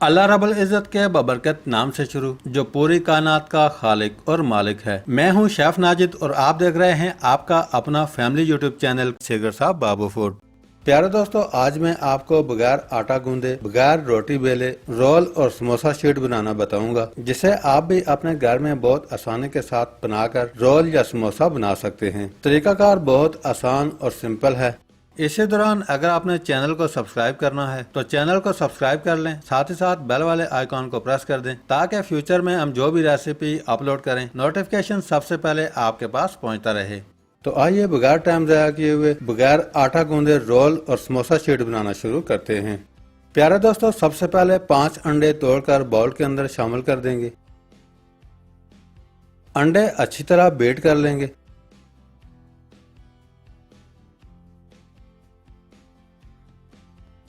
अल्लाह रब्बुल इज़्ज़त के बबरकत नाम से शुरू, जो पूरी कायनात का खालिक और मालिक है। मैं हूं शेफ नाजिद और आप देख रहे हैं आपका अपना फैमिली यूट्यूब चैनल शेखर साहब बाबू फूड। प्यारे दोस्तों, आज मैं आपको बगैर आटा गूंदे, बगैर रोटी बेले रोल और समोसा शीट बनाना बताऊंगा, जिसे आप भी अपने घर में बहुत आसानी के साथ बनाकर रोल या समोसा बना सकते हैं। तरीकाकार बहुत आसान और सिंपल है। इसी दौरान अगर आपने चैनल को सब्सक्राइब करना है तो चैनल को सब्सक्राइब कर लें, साथ ही साथ बेल वाले आइकॉन को प्रेस कर दें, ताकि फ्यूचर में हम जो भी रेसिपी अपलोड करें नोटिफिकेशन सबसे पहले आपके पास पहुंचता रहे। तो आइए बगैर टाइम ज़ाया किए हुए बगैर आटा गूंदे रोल और समोसा शीट बनाना शुरू करते हैं। प्यारे दोस्तों, सबसे पहले 5 अंडे तोड़कर बाउल के अंदर शामिल कर देंगे। अंडे अच्छी तरह बीट कर लेंगे।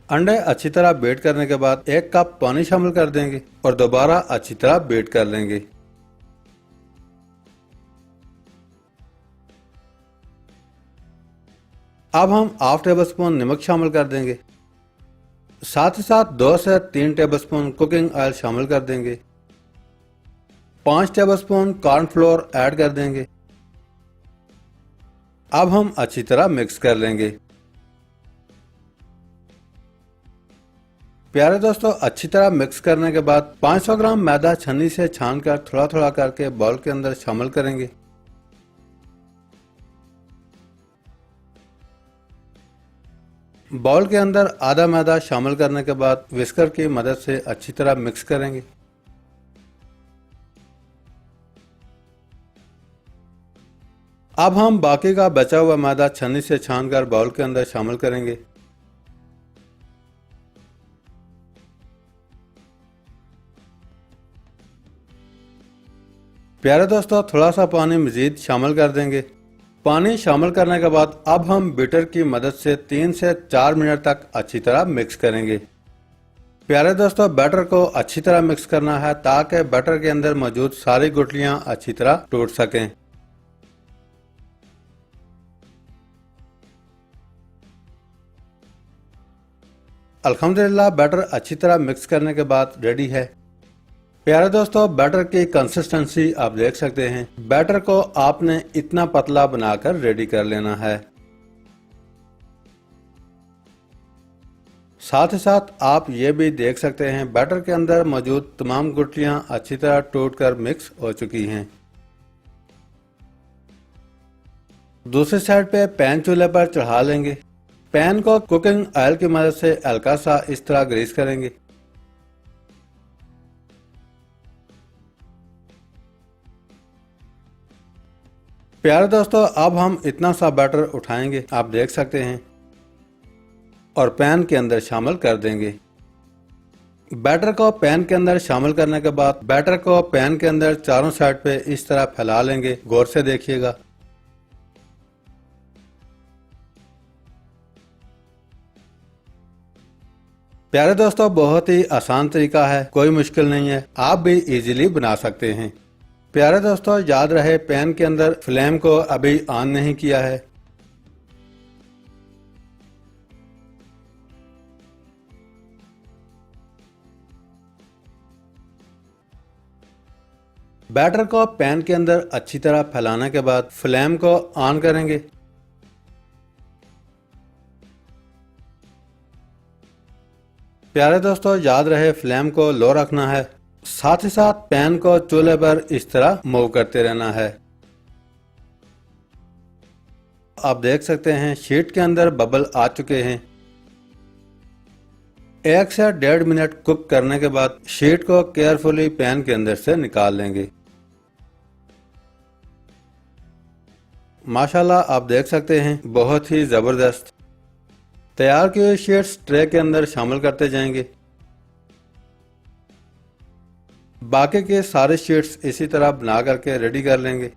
अंडे अच्छी तरह बीट करने के बाद 1 कप पानी शामिल कर देंगे और दोबारा अच्छी तरह बीट कर लेंगे। अब हम हाफ टेबल स्पून नमक शामिल कर देंगे। साथ ही साथ 2 से 3 टेबल स्पून कुकिंग ऑयल शामिल कर देंगे। 5 टेबल स्पून कॉर्नफ्लोर ऐड कर देंगे। अब हम अच्छी तरह मिक्स कर लेंगे। प्यारे दोस्तों, अच्छी तरह मिक्स करने के बाद 500 ग्राम मैदा छन्नी से छानकर थोड़ा थोड़ा करके बाउल के अंदर शामिल करेंगे। बाउल के अंदर आधा मैदा शामिल करने के बाद विस्कर की मदद से अच्छी तरह मिक्स करेंगे। अब हम बाकी का बचा हुआ मैदा छन्नी से छानकर बाउल के अंदर शामिल करेंगे। प्यारे दोस्तों, थोड़ा सा पानी मजीद शामिल कर देंगे। पानी शामिल करने के बाद अब हम बीटर की मदद से 3 से 4 मिनट तक अच्छी तरह मिक्स करेंगे। प्यारे दोस्तों, बैटर को अच्छी तरह मिक्स करना है ताकि बैटर के अंदर मौजूद सारी गुठलियां अच्छी तरह टूट सकें। अल्हम्दुलिल्लाह, बैटर अच्छी तरह मिक्स करने के बाद रेडी है। प्यारे दोस्तों, बैटर की कंसिस्टेंसी आप देख सकते हैं। बैटर को आपने इतना पतला बनाकर रेडी कर लेना है। साथ ही साथ आप ये भी देख सकते हैं बैटर के अंदर मौजूद तमाम गुठलियां अच्छी तरह टूटकर मिक्स हो चुकी हैं। दूसरी साइड पे पैन चूल्हे पर चढ़ा लेंगे। पैन को कुकिंग ऑयल की मदद से हल्का सा इस तरह ग्रीस करेंगे। प्यारे दोस्तों, अब हम इतना सा बैटर उठाएंगे, आप देख सकते हैं, और पैन के अंदर शामिल कर देंगे। बैटर को पैन के अंदर शामिल करने के बाद बैटर को पैन के अंदर चारों साइड पे इस तरह फैला लेंगे। गौर से देखिएगा। प्यारे दोस्तों, बहुत ही आसान तरीका है, कोई मुश्किल नहीं है, आप भी इजीली बना सकते हैं। प्यारे दोस्तों, याद रहे पैन के अंदर फ्लेम को अभी ऑन नहीं किया है। बैटर को पैन के अंदर अच्छी तरह फैलाने के बाद फ्लेम को ऑन करेंगे। प्यारे दोस्तों, याद रहे फ्लेम को लो रखना है। साथ ही साथ पैन को चूल्हे पर इस तरह मूव करते रहना है। आप देख सकते हैं शीट के अंदर बबल आ चुके हैं। 1 से 1.5 मिनट कुक करने के बाद शीट को केयरफुली पैन के अंदर से निकाल लेंगे। माशाल्लाह, आप देख सकते हैं बहुत ही जबरदस्त। तैयार की हुई शीट्स ट्रे के अंदर शामिल करते जाएंगे। बाकी के सारे शीट्स इसी तरह बना करके रेडी कर लेंगे।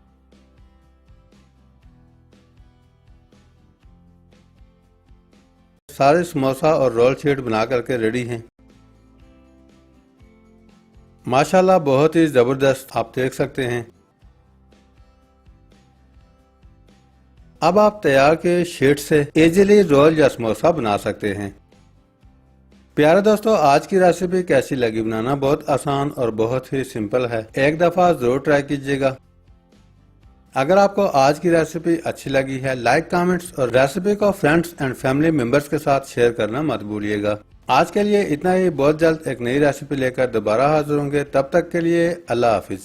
सारे समोसा और रोल शीट बना करके रेडी हैं। माशाल्लाह, बहुत ही जबरदस्त, आप देख सकते हैं। अब आप तैयार के शीट से इजीली रोल या समोसा बना सकते हैं। प्यारे दोस्तों, आज की रेसिपी कैसी लगी बनाना? बहुत आसान और बहुत ही सिंपल है। एक दफा जरूर ट्राई कीजिएगा। अगर आपको आज की रेसिपी अच्छी लगी है, लाइक, कमेंट्स और रेसिपी को फ्रेंड्स एंड फैमिली मेंबर्स के साथ शेयर करना मत भूलिएगा। आज के लिए इतना ही। बहुत जल्द एक नई रेसिपी लेकर दोबारा हाजिर होंगे। तब तक के लिए अल्लाह हाफिज।